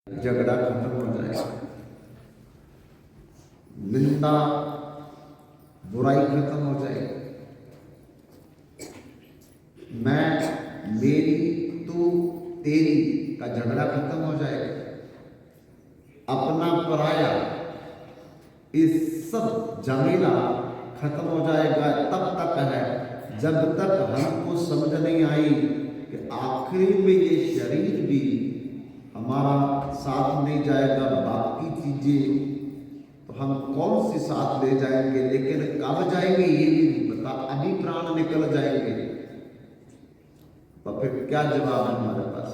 झगड़ा खत्म हो जाएगा, निंदा बुराई खत्म हो जाएगी। मैं मेरी तू तेरी का झगड़ा खत्म हो जाएगा। अपना पराया इस सब झमेला खत्म हो जाएगा। तब तक है जब तक हमको समझ नहीं आई कि आखिरी में ये शरीर भी हमारा साथ नहीं जाएगा, बाकी चीजें तो हम कौन सी साथ ले जाएंगे, लेकिन कब जाएंगे ये भी नहीं पता। अभी प्राण निकल जाएंगे तो फिर क्या जवाब है हमारे पास।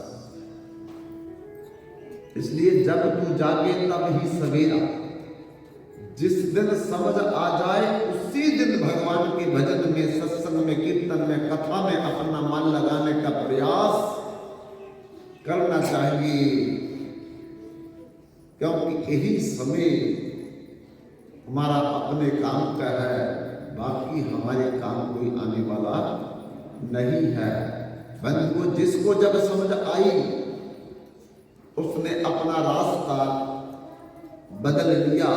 इसलिए जब तू जागे तब ही सवेरा। जिस दिन समझ आ जाए उसी दिन भगवान के भजन में, सत्संग में, कीर्तन में, कथा में अपना मन लगाने का प्रयास करना चाहिए, क्योंकि यही समय हमारा अपने काम का है। बाकी हमारे काम कोई आने वाला नहीं है। बंधु, जिसको जब समझ आई उसने अपना रास्ता बदल लिया।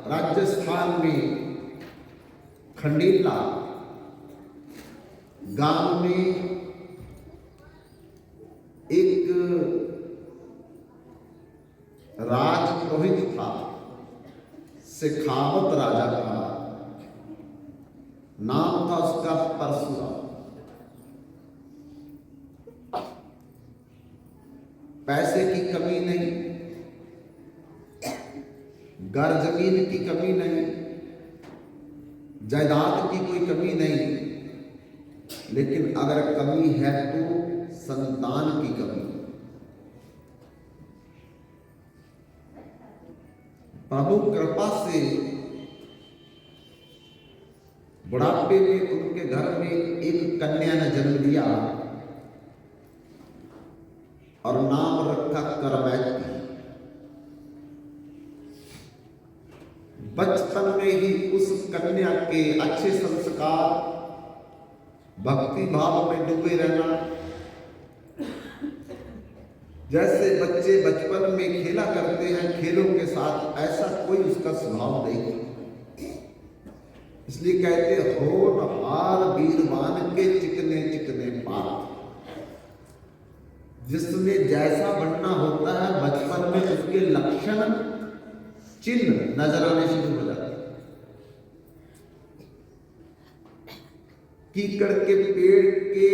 राजस्थान में खंडेला गांव में एक राजपुरोहित था, शेखावत राजा का नाम था उसका परशुराम। पैसे की कमी नहीं, घर जमीन की कमी नहीं, जायदाद की कोई कमी नहीं, लेकिन अगर कमी है तो संतान की कमी। प्रभु कृपा से बुढ़ापे में उनके घर में एक कन्या ने जन्म लिया और नाम रखा करमैती। बचपन में ही उस कन्या के अच्छे संस्कार, भक्ति भाव में डूबे रहना। जैसे बच्चे बचपन में खेला करते हैं खेलों के साथ, ऐसा कोई उसका स्वभाव नहीं। इसलिए कहते होनहार वीरवान के चिकने चिकने पात। जिसमें जैसा बनना होता है बचपन में उसके लक्षण चिन्ह नजर आने शुरू हो जाते हैं। कीकड़ के पेड़ के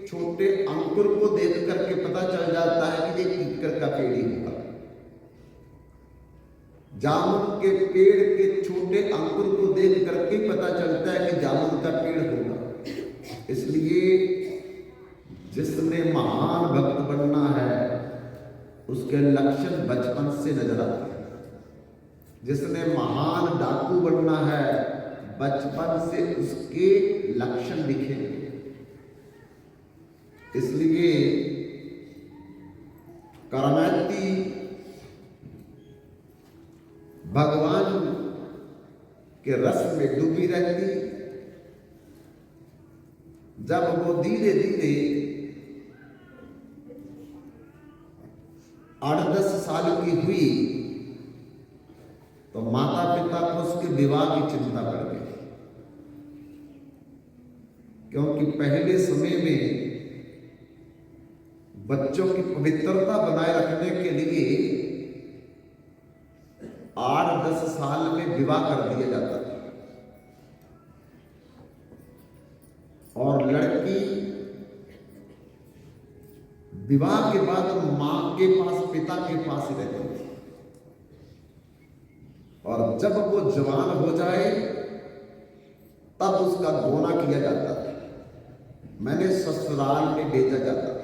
छोटे अंकुर को देख करके पता चल जाता है कि ये कीकड़ का पेड़ ही होगा। जामुन के पेड़ के छोटे अंकुर को देख करके पता चलता है कि जामुन का पेड़ होगा। इसलिए जिसने महान भक्त बनना है उसके लक्षण बचपन से नजर आते हैं। जिसने महान डाकू बनना है बचपन से उसके लक्षण दिखेंगे। इसलिए करमैती भगवान के रस में डूबी रहती। जब वो धीरे धीरे 8-10 साल की हुई तो माता पिता को उसके विवाह की चिंता पड़ गई, क्योंकि पहले समय में बच्चों की पवित्रता बनाए रखने के लिए 8-10 साल में विवाह कर दिया जाता था। और लड़की विवाह के बाद मां के पास, पिता के पास ही रहती थी। और जब वो जवान हो जाए तब उसका गोना किया जाता था, मैंने ससुराल में भेजा जाता था।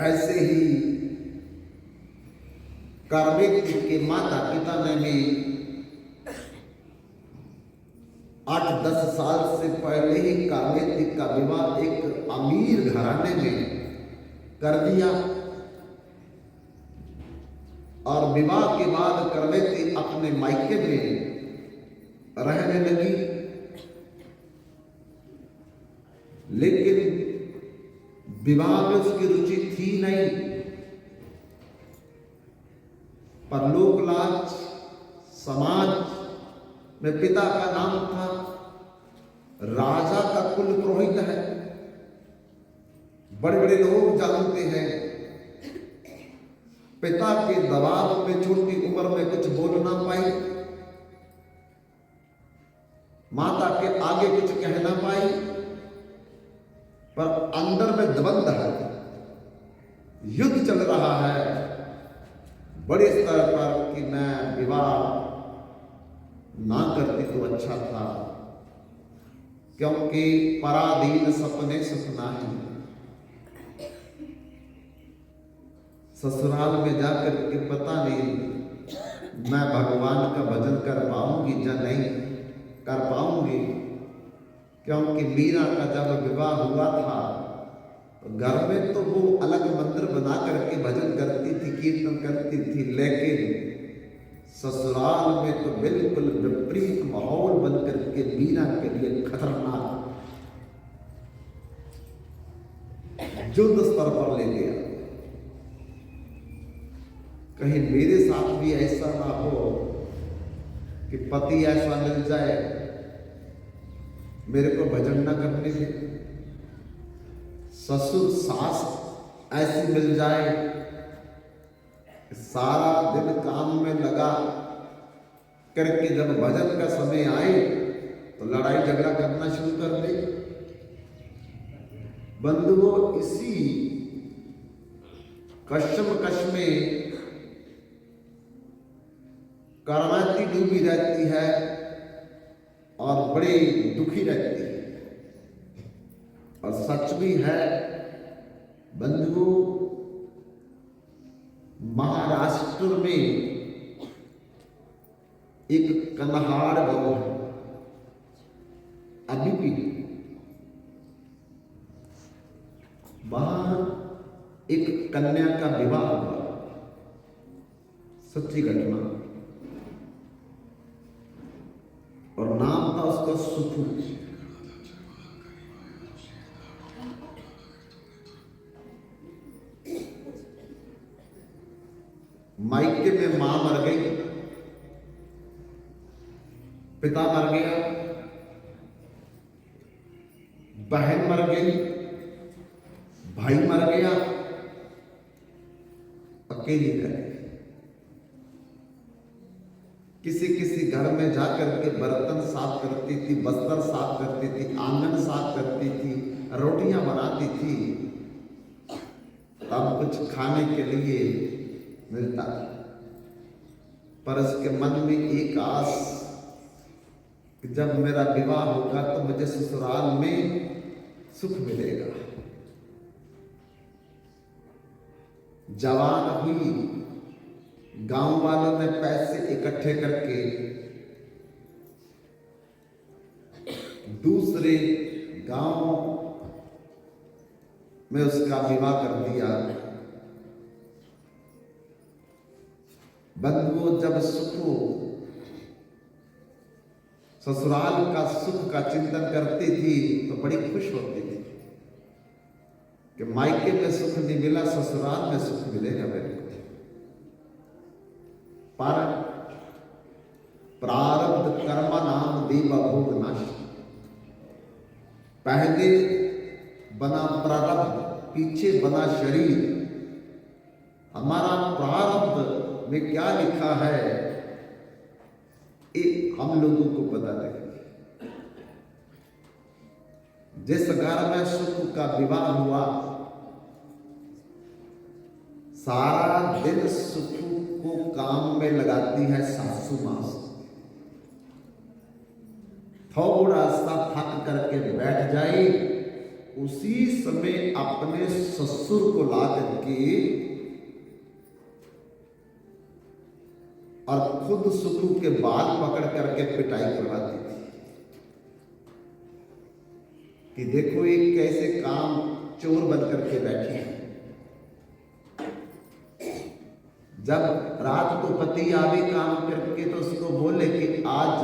ऐसे ही करमैती के माता पिता ने भी 8-10 साल से पहले ही करमैती का विवाह एक अमीर घराने में कर दिया। और विवाह के बाद करमैती अपने मायके में रहने लगी। लेकिन विवाह में उसकी रुचि थी नहीं। पर लोकलाज समाज में पिता का नाम था, राजा का कुल पुरोहित है, बड़े बड़े लोग जानते हैं। पिता के दबाव में छोटी उम्र में कुछ बोल ना पाई, माता के आगे कुछ कह ना पाई, पर अंदर में द्वंद है, युद्ध चल रहा है बड़े स्तर पर कि मैं विवाह ना करती तो अच्छा था, क्योंकि पराधीन सपने सपना ही। ससुराल में जाकर के पता नहीं मैं भगवान का भजन कर पाऊंगी या नहीं कर पाऊंगी, क्योंकि मीरा का जब विवाह हुआ था तो घर में तो वो अलग मंदिर बना करके भजन करती थी, कीर्तन करती थी, लेकिन ससुराल में तो बिल्कुल विपरीत माहौल बनकर के मीरा के लिए खतरनाक युद्ध स्तर पर ले गया। कहीं मेरे साथ भी ऐसा ना हो कि पति ऐसा मिल जाए मेरे को भजन न करने दे, ससुर सास ऐसी मिल जाए सारा दिन काम में लगा करके जब भजन का समय आए तो लड़ाई झगड़ा करना शुरू कर दे। बंधुओं, इसी कश्मकश में कर्माती डूबी रहती है और बड़ी दुखी रहती है। और सच भी है बंधुओं, महाराष्ट्र में एक कन्हाड़ गांव है, अभी भी वहां एक कन्या का विवाह हुआ, सच्ची घटना, और नाम था उसका सुखू। मायके में मां मर गई, पिता मर गया, बहन मर गई, भाई मर गया, अकेली रह गई। किसी किसी घर में जाकर के बर्तन साफ करती थी, बस्तर साफ करती थी, आंगन साफ करती थी, रोटियां बनाती थी, तब कुछ खाने के लिए मिलता। पर उसके मन में एक आस कि जब मेरा विवाह होगा तो मुझे ससुराल में सुख मिलेगा। जवान हुई, गांव वालों ने पैसे इकट्ठे करके दूसरे गांव में उसका विवाह कर दिया। बंधुओं, जब सुखो ससुराल का सुख का चिंतन करती थी तो बड़ी खुश होती थी कि मायके में सुख नहीं मिला, ससुराल में सुख मिलेगा मेरे को। पर प्रारब्ध कर्म नाम देवा भोग नाश, पहले बना प्रारब्ध, पीछे बना शरीर। हमारा प्रारब्ध में क्या लिखा है ये हम लोगों को पता नहीं। जिस घर में सुख का विवाह हुआ, सारा दिन सुख को काम में लगाती है सासू मां। थोड़ा सा थक करके बैठ जाए, उसी समय अपने ससुर को ला करके और खुद सुखू के बाल पकड़ करके पिटाई करवाती थी कि देखो ये कैसे काम चोर बन करके बैठी है। जब रात को पति आवे काम करके तो उसको बोले कि आज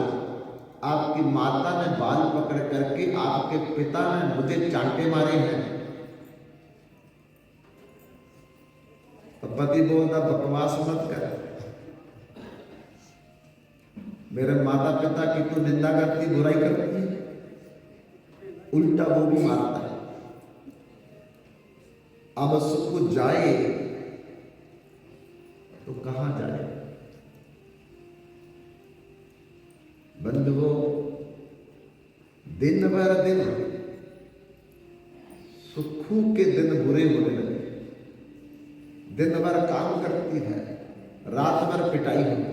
आपकी माता ने बाल पकड़ करके आपके पिता ने मुझे चांटे मारे हैं, तो पति बोलता बकवास मत कर, मेरे माता पिता की तो निंदा करती, बुराई करती है, उल्टा वो भी मारता है। अब सुख जाए तो कहां जाए? बंधुओं, दिन भर दिन सुखों के दिन बुरे होने लगे। दिन भर काम करती है, रात भर पिटाई होती है,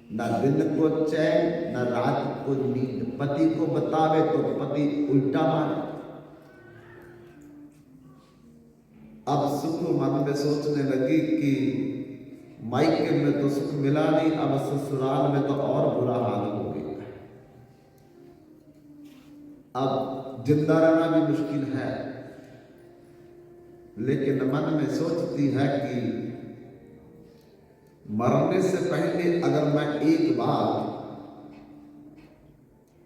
न दिन को चैन न रात को नींद। पति को बतावे तो पति उल्टा मारे। अब सुख मन में सोचने लगी कि मायके में तो सुख मिला नहीं, अब ससुराल में तो और बुरा हाल हो गया। अब जिंदा रहना भी मुश्किल है, लेकिन मन में सोचती है कि मरने से पहले अगर मैं एक बार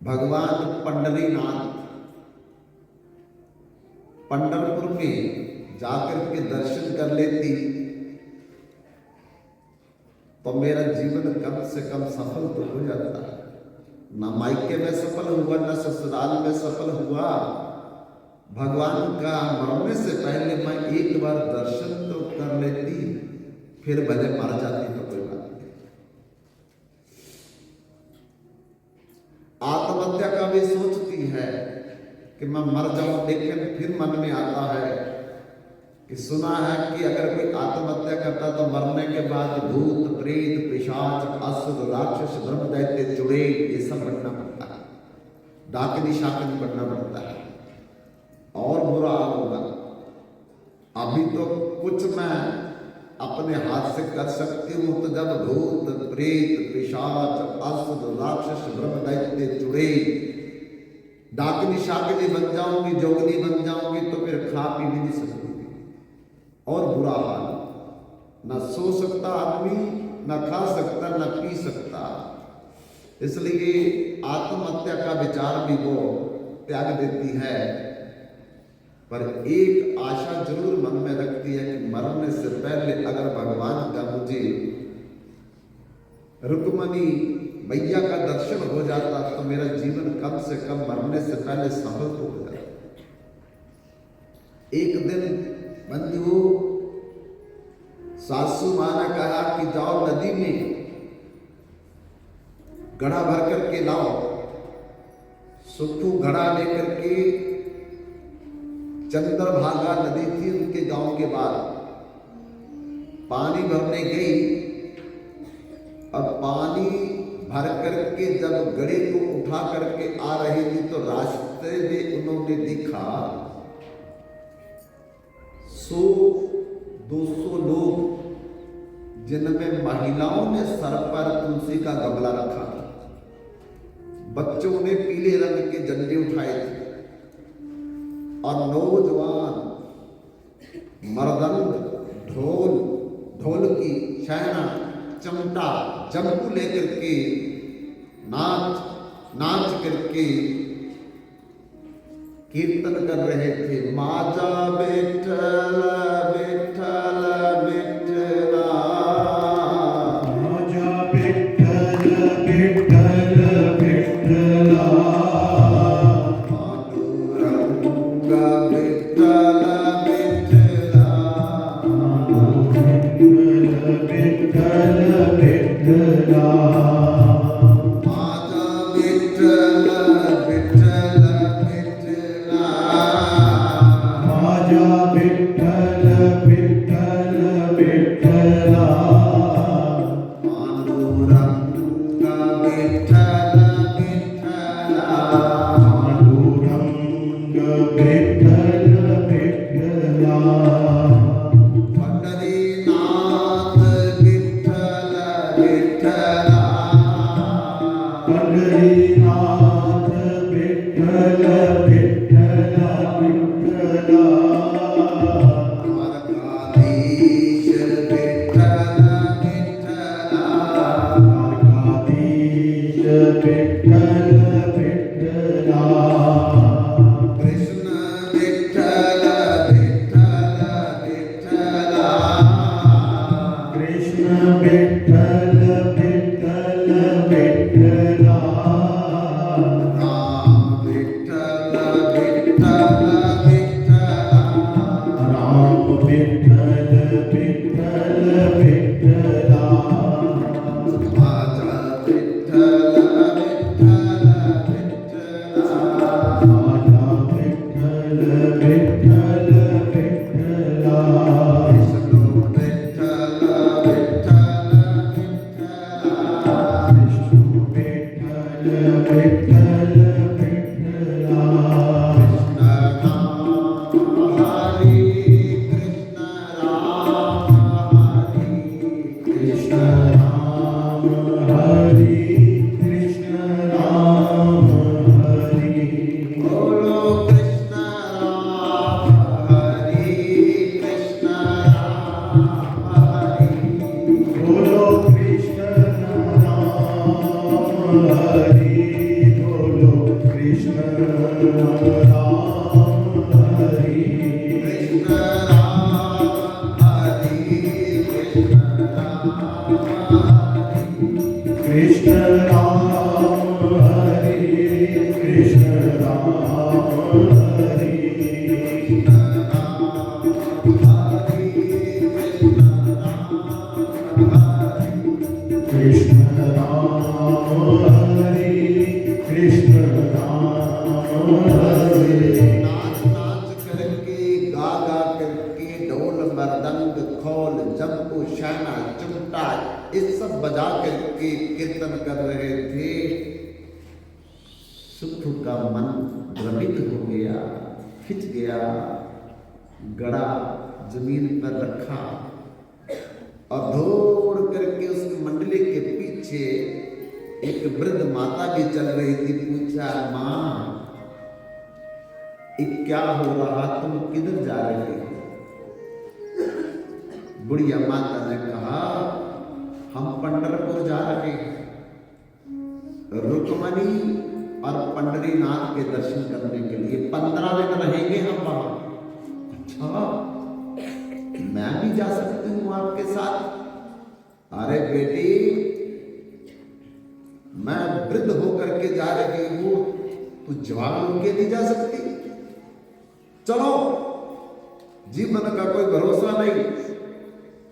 भगवान पंडरीनाथ पंढरपुर में जाकर के दर्शन कर लेती तो मेरा जीवन कम से कम सफल तो हो जाता है। न मायके में सफल हुआ, न ससुराल में सफल हुआ। भगवान का मरने से पहले मैं एक बार दर्शन तो कर लेती, फिर भले मर जाती तो कोई बात नहीं। आत्महत्या का भी सोचती है कि मैं मर जाऊं, लेकिन फिर मन में आता है कि सुना है कि अगर कोई आत्महत्या करता तो मरने के बाद भूत प्रेत पिशाच असुर राक्षस ब्रह्म दैत्य चुड़ैल ये सब बनना पड़ता है, डाकनी शाकनी बनना पड़ता है, और बुरा होगा। अभी तो कुछ मैं अपने हाथ से कर सकती हूं, तो जब भूत प्रेत पिशाच असुर राक्षस ब्रह्म दैत्य चुड़ैल डाकनी शाकनी बन जाऊंगी, जोगनी बन जाऊंगी, तो फिर खा पी भी नहीं सकूंगी और बुरा हाल। न सो सकता आदमी, न खा सकता, न पी सकता। इसलिए आत्महत्या का विचार भी वो त्याग देती है। पर एक आशा जरूर मन में रखती है कि मरने से पहले अगर भगवान का मुझे रुक्मणी मैया का दर्शन हो जाता तो मेरा जीवन कम से कम मरने से पहले सफल तो हो जाता। एक दिन बंधु सासू माँ ने कहा कि जाओ नदी में घड़ा भर करके लाओ। सुखू घड़ा लेकर के चंद्रभागा नदी थी उनके गांव के बाद, पानी भरने गई और पानी भर करके जब घड़े को उठा करके आ रही थी तो रास्ते में उन्होंने देखा 100-200 लोग, जिनमें महिलाओं ने सर पर तुलसी का गमला रखा था, बच्चों ने पीले रंग के झंडे उठाए थे और नौजवान मर्दंग ढोलकी छैना चमटा जंबू लेकर के नाच करके कीर्तन कर रहे थे। माजा बेठल बेठल बेठला, माजा बेठल बेठल बेठला, पांडुरंगा बेठल बेठला, बेठल बेठला, माजा बेठल बेठल बेठला, माजा बेठल बेठल बेठला, पांडुरंगा बेठल बेठला, पांडुरंग बेठल बेठला, पंढरीनाथ विठ्ठल विठ्ठला, विठ्ठल विठ्ठला माझा विठ्ठल विठ्ठल विठ्ठला माझा विठ्ठल विठ्ठल विठ्ठला विष्णू विठ्ठल विठ्ठल विठ्ठला विष्णू विठ्ठल विठ्ठल विठ्ठला कृष्ण राम हरे कृष्ण राम हरे कृष्ण राम हरे कृष्ण राम हरे बोलो कृष्ण राम हरे बोलो कृष्ण राम हरे कृष्ण राम हरे कृष्ण राम हरे कृष्ण राम हरे कृष्ण राम हरे कृष्ण राम हरे नाच नाच करके गा गा करके ढोल मृदंग खोल जंबू शाना चिमटा ये सब बजा करके कीर्तन कर रहे थे। सुख का मन भ्रमित हो गया, खिंच गया, गड़ा जमीन पर रखा और दौड़ करके उस मंडली के पीछे एक वृद्ध माता भी चल रही थी। पूछा, माँ ये क्या हो रहा, तुम किधर जा रहे हो? बुढ़िया माता ने कहा, हम पंढरपुर जा रहे हैं, रुक्मणी और पंडरीनाथ के दर्शन करने के लिए। 15 दिन रहेंगे हम वहां। अच्छा, मैं भी जा सकती हूँ आपके साथ? अरे बेटी, मैं वृद्ध होकर के जा रही हूँ, तू जवान होके नहीं जा सकती? चलो, जीवन का कोई भरोसा नहीं।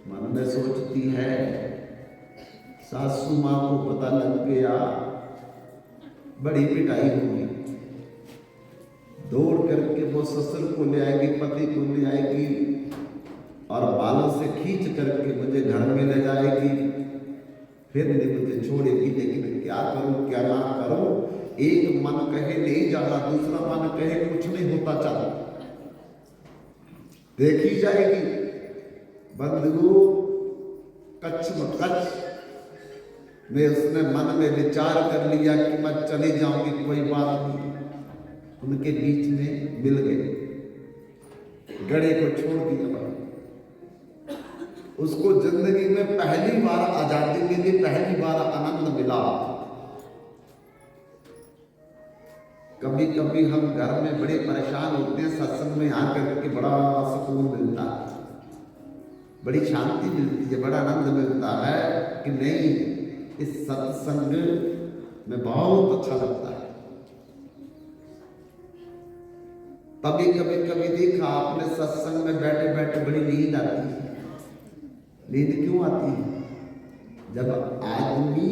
मन में सोचती है, सासू मां को पता लग गया, बड़ी पिटाई होगी। दौड़ करके वो ससुर को ले आएगी, पति को ले आएगी और बालों से खींच करके मुझे घर में ले जाएगी। फिर नहीं मुझे छोड़ेगी, लेकिन क्या करूं क्या ना करूं? एक मन कहे नहीं जाना, दूसरा मन कहे कुछ नहीं होता, चल देखी जाएगी। बंधु कच्छ में उसने मन में विचार कर लिया कि मैं चली जाऊंगी, कोई बात नहीं। उनके बीच में मिल गए, गड़े को छोड़ दिया। उसको जिंदगी में पहली बार आजादी मिली, पहली बार आनंद मिला। कभी कभी हम घर में बड़े परेशान होते हैं, सत्संग में आकर के बड़ा सुकून मिलता है, बड़ी शांति मिलती है, बड़ा आनंद मिलता है कि नहीं, इस सत्संग में बहुत अच्छा लगता है। कभी कभी देखा आपने, सत्संग में बैठे बैठे बड़ी नींद आती है। नींद क्यों आती है? जब आदमी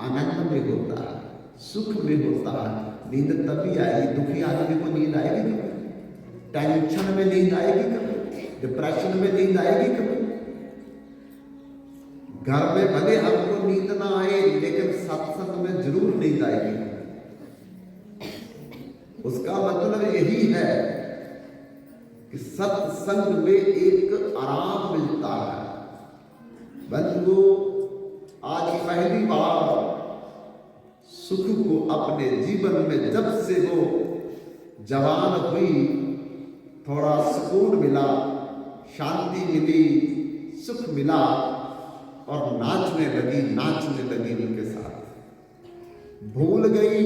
आनंद में होता है, सुख में होता है, नींद तभी आएगी। दुखी आदमी को नींद आएगी कभी? टेंशन में नींद आएगी कभी? डिप्रेशन में नींद आएगी कभी? घर में भले हमको नींद ना आए, लेकिन सत्संग में जरूर नींद आएगी। उसका मतलब यही है कि सत्संग में एक आराम मिलता है। बंधु, आज पहली बार सुख को अपने जीवन में, जब से वो जवान हुई, थोड़ा सुकून मिला, शांति मिली, सुख मिला और नाचने लगी उनके साथ। भूल गई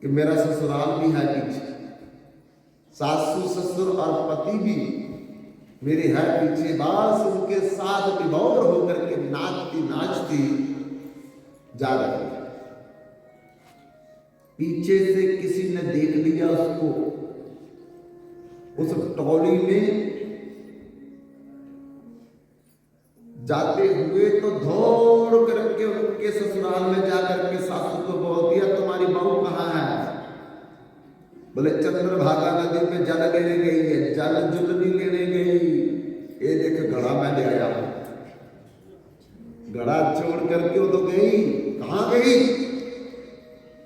कि मेरा ससुराल भी है पीछे, सासू ससुर और पति भी मेरे है पीछे। बस उनके साथ विभोर होकर के नाचती जा रही। पीछे से किसी ने देख लिया उसको, उस टोली में जाते हुए तो दौड़ करके उनके ससुराल में जाकर के सासू को बोल दिया, तुम्हारी बहू कहाँ है? बोले चंद्रभागा नदी में जल लेने गई है। जल जुलनी लेने गई, ये देख घड़ा मैं ले आया हूं। घड़ा छोड़ करके वो तो गई, कहां गई?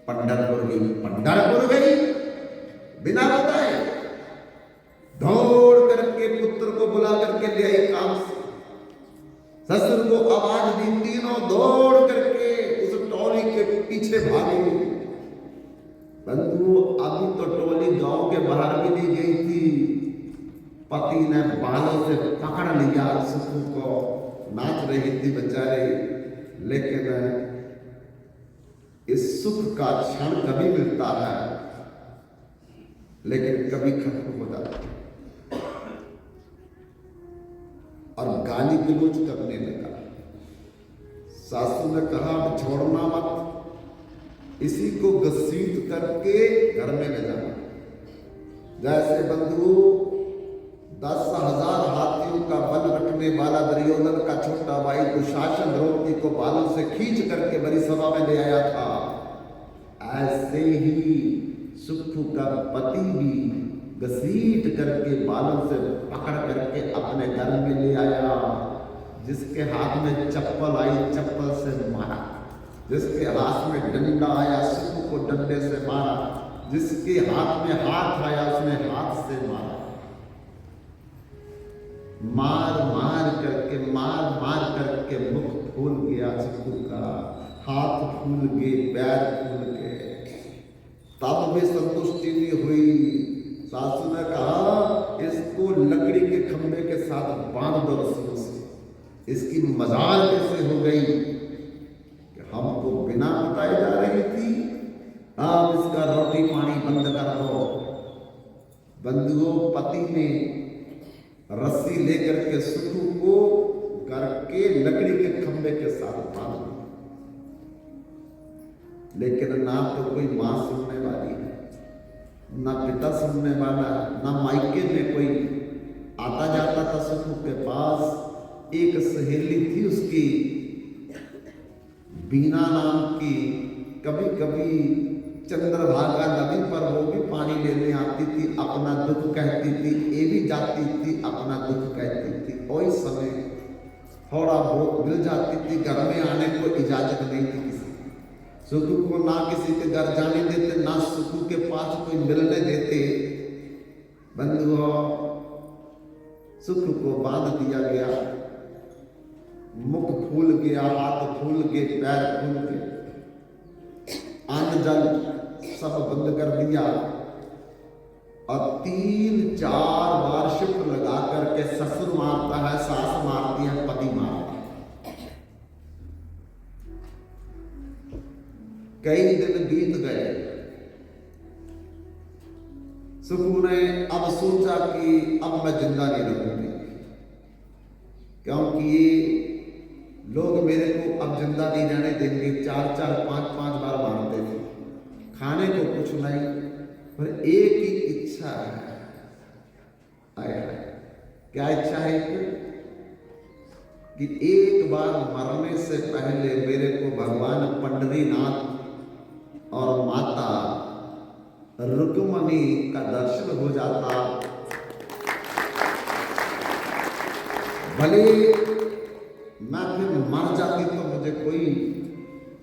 पंढरपुर गई। पंढरपुर गई बिना बताए, दौड़ करके पुत्र को बुला करके ले आई काम से। ससुर को आवाज दी, तीनों दौड़ करके उस टोली के पीछे भागे। बंधु अभी तो टोली गांव के बाहर भी नहीं गई थी, पति ने बालों से पकड़ लिया ससुर को। नाच रही थी बेचारे, लेकिन इस सुख का क्षण कभी मिलता है लेकिन कभी खत्म हो जाता है। और गाली गलौज करने लगा। सासू ने कहा अब छोड़ना मत, इसी को घसीट करके घर में ले जाना। जैसे बंधु 10,000 हाथियों का बल रखने वाला दुर्योधन का छोटा भाई दुशासन द्रौपदी को बालों से खींच करके बड़ी सभा में ले आया था, ऐसे ही सुखू का पति भी घसीट करके बालों से पकड़ करके अपने घर में ले आया। जिसके हाथ में चप्पल आई चप्पल से मारा, जिसके हाथ में डंडा आया सुखू को डंडे से मारा, जिसके हाथ में हाथ आया उसने हाथ से मारा। मार मार करके मुख फूल गया सुखू का, हाथ फूल गए, पैर फूल गए। तब भी संतुष्टि नहीं हुई। सासू ने कहा इसको लकड़ी के खंभे के साथ बांध दो रस्सियों से। इसकी मजाल कैसे हो गई कि हमको बिना बताए जा रही थी, अब इसका रोटी पानी बंद कर दो। बंधुओं, पति ने रस्सी लेकर के सुखू को करके लकड़ी के खंभे के साथ बांध दिया। लेकिन ना तो कोई मां सुनने वाली है, ना पिता सुनने वाला, ना मायके में कोई आता जाता था सुखू के पास। एक सहेली थी उसकी, बीना नाम की, कभी कभी चंद्रभागा नदी पर वो भी पानी लेने आती थी, अपना दुख कहती थी। ये भी जाती थी, अपना दुख कहती थी। और इस समय थोड़ा बहुत मिल जाती थी, घर में आने को इजाजत नहीं थी किसी। सुखू को ना किसी के घर जाने देते, ना सुखू के पास कोई मिलने देते। बंधुओं, सुखू को बांध दिया गया, मुख फूल गया, हाथ फूल गए, पैर फूल गए, अन्न जल सब बंद कर दिया। और 3-4 बार शिफ्ट लगा करके ससुर मारता है, सास मारती है, पति मारता है। कई दिन बीत गए। सुखू ने अब सोचा कि अब मैं जिंदा नहीं रहूंगी, क्योंकि ये लोग मेरे को अब जिंदा नहीं रहने देंगे। 4-4, 5-5 बार मारते थे, खाने को कुछ नहीं, पर एक ही इच्छा है। आया क्या इच्छा है कि एक बार मरने से पहले मेरे को भगवान पंडरीनाथ और माता रुक्मणी का दर्शन हो जाता। भले मैं फिर मर जाती तो मुझे कोई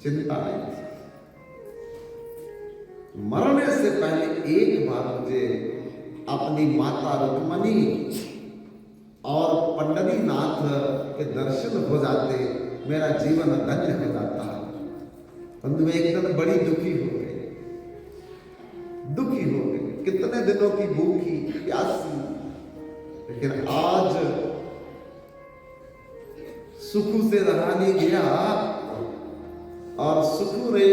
चिंता नहीं थी, मरने से पहले एक बार मुझे अपनी माता रुक्मणी और पंडरीनाथ के दर्शन हो जाते, मेरा जीवन धन्य हो जाता। मैं एकदम बड़ी दुखी हो गई, कितने दिनों की भूखी प्यासी। लेकिन आज सुखू से रहा नहीं गया, और सुखू ने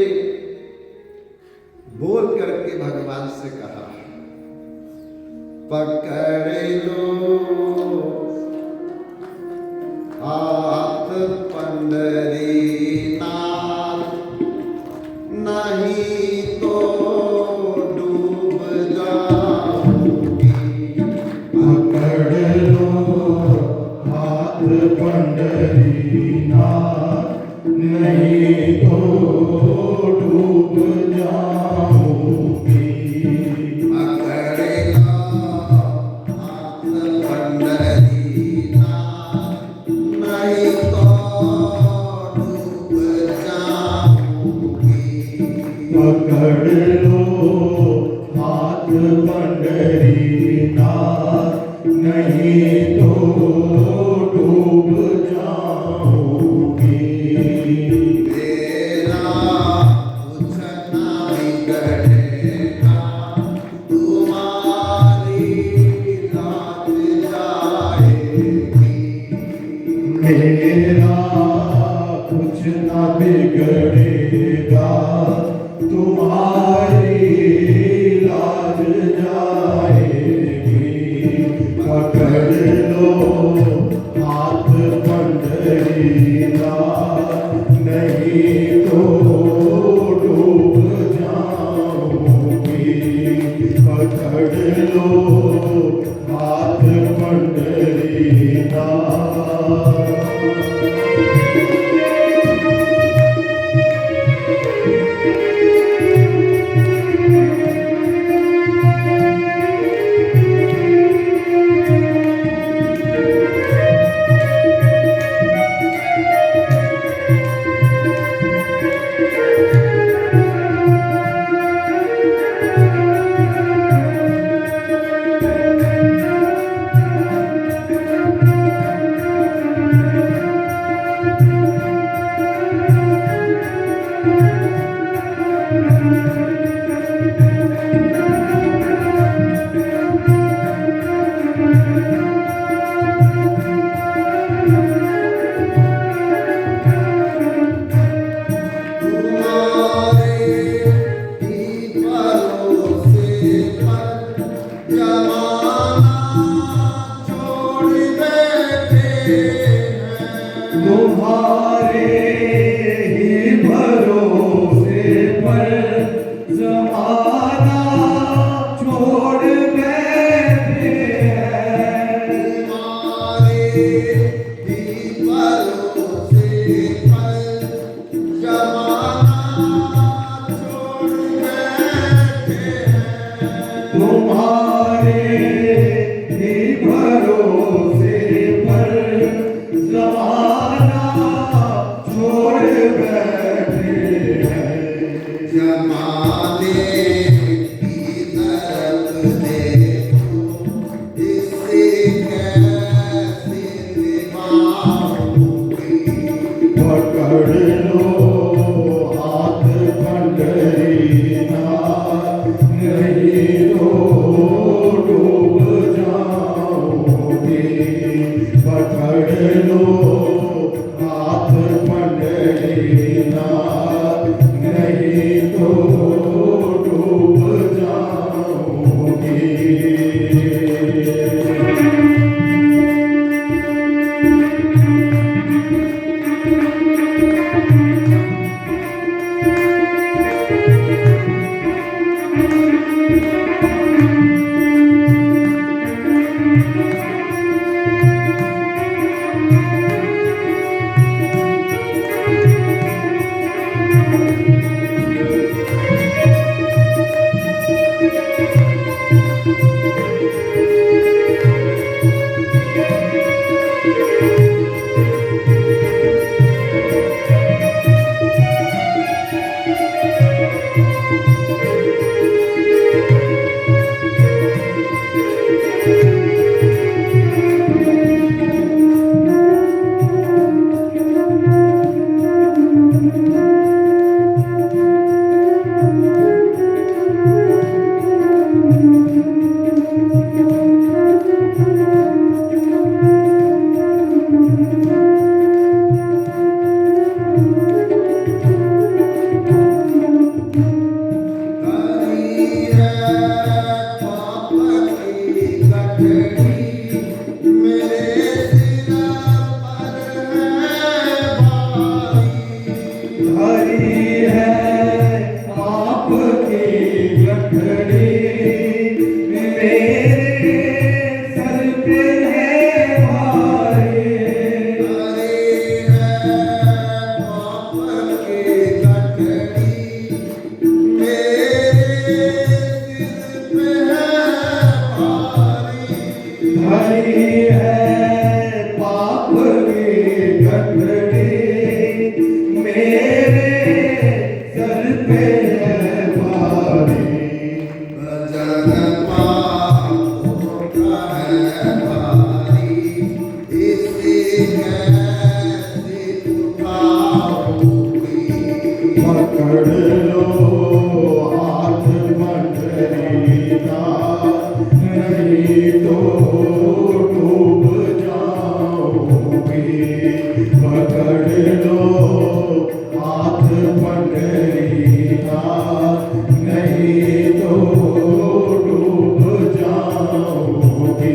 बोल करके भगवान से कहा, पकड़ लो हाथ पंडरीनाथ, नहीं तो डूब जाऊंगी। पकड़ लो हाथ पंडरीनाथ, ना, नहीं तो डूब जाऊंगी। पकड़ेगा हाथ पंडरी ना, नहीं तो डूब जाऊंगी। पकड़ लो हाथ पंडरी नाथ, नहीं तो डूब जाऊंगी। तेरा कुछ ना बिगड़ेगा, तुम्हारी लाज जाएगी। मेरा कुछ न बिगड़ेगा, तुम्हारी लाज जाएगी। पकड़ लो हाथ पंडरी नाथ, नहीं तो डूब जाऊंगी। पकड़ लो हाथ पंडरी नाथ। तुम्हारे ही भरोसे पर जमाना छोड़ बैठे हैं। तुम्हारे ही भरोसे पर जमाना छोड़ बैठे हैं। तुम्हारे ही भरोसे पर जमाना छोड़ बैठे हैं। जमाने की तरफ देखो, इससे कैसे निभाऊंगी। पकड़ लो हाथ पंडरी नाथ, नहीं तो डूब जाऊंगी। पकड़ लो हाथ पंडरी नाथ, नहीं तो डूब जाऊंगी। कैसे उठाओगी पकड़ लो हाथ पंडरीना नहीं तो डूब जाओगी पकड़ लो हाथ पंडरीना नहीं तो डूब जाओगी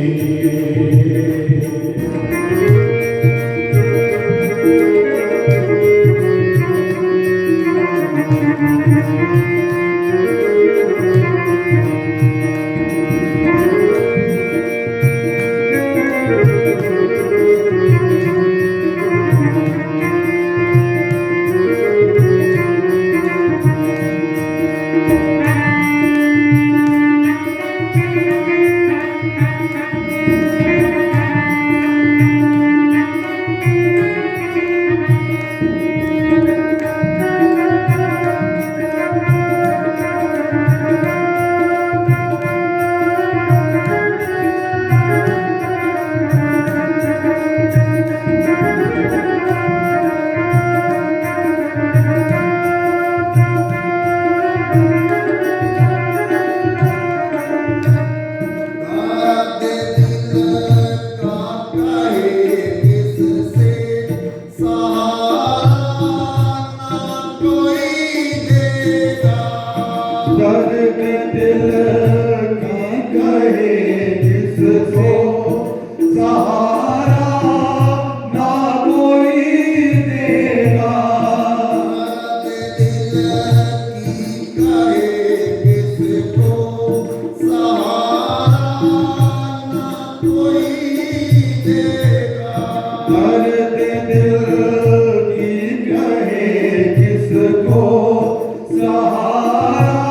दादे दिल का कहे किससे सहारा ना कोई देगा दर्द दिल का कहे जिसको सहारा ना कोई देगा दादे दिल की कहे किसको सहारा ना कोई देगा दर्द दिल की कहे जिसको सहारा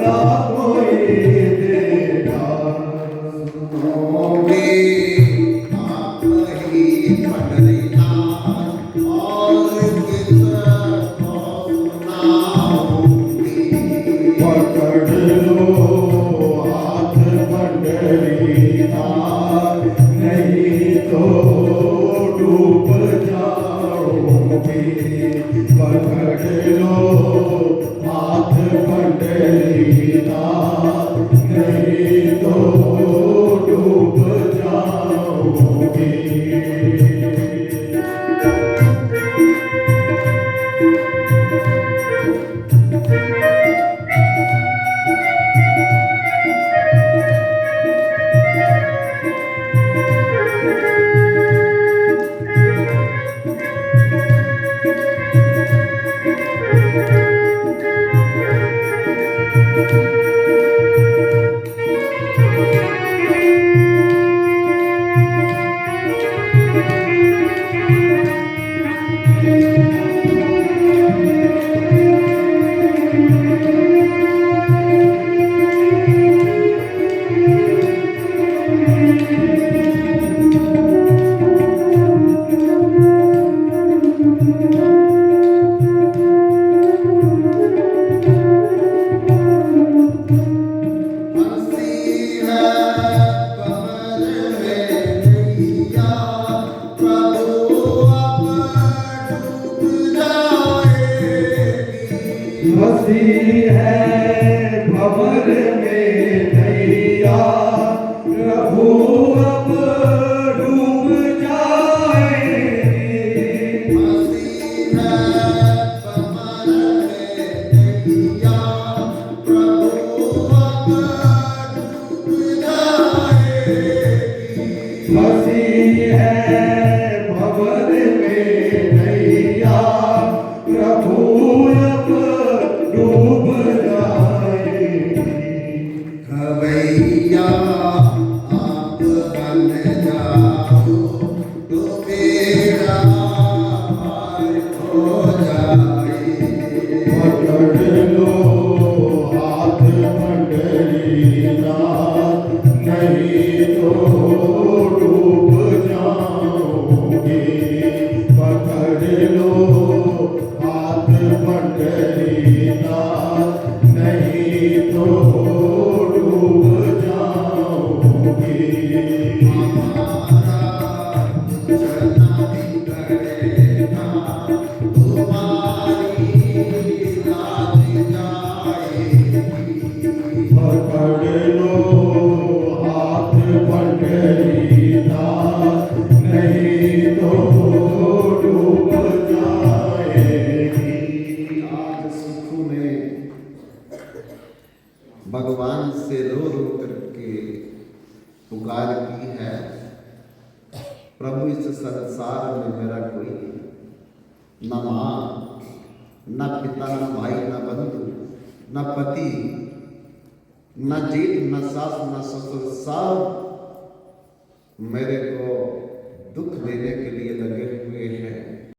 ना कोई देगा होंगे आप ही पंडरीनाथ और किसको सुनाऊंगी पकड़ लो हाथ पंडरीना नहीं तो डूब जा भी करे ना, तुम्हारी लाज जाएगी। पकड़ लो हाथ पकड़ी दास, नहीं तो डूब जाएगी। आज सुखू ने भगवान से रो रो करके पुकार की है, प्रभु इस संसार में मेरा कोई नहीं, न माँ न पिता न भाई न बंधु न पति न जेठ न सास न ससुर, सब मेरे को दुख देने के लिए लगे हुए हैं।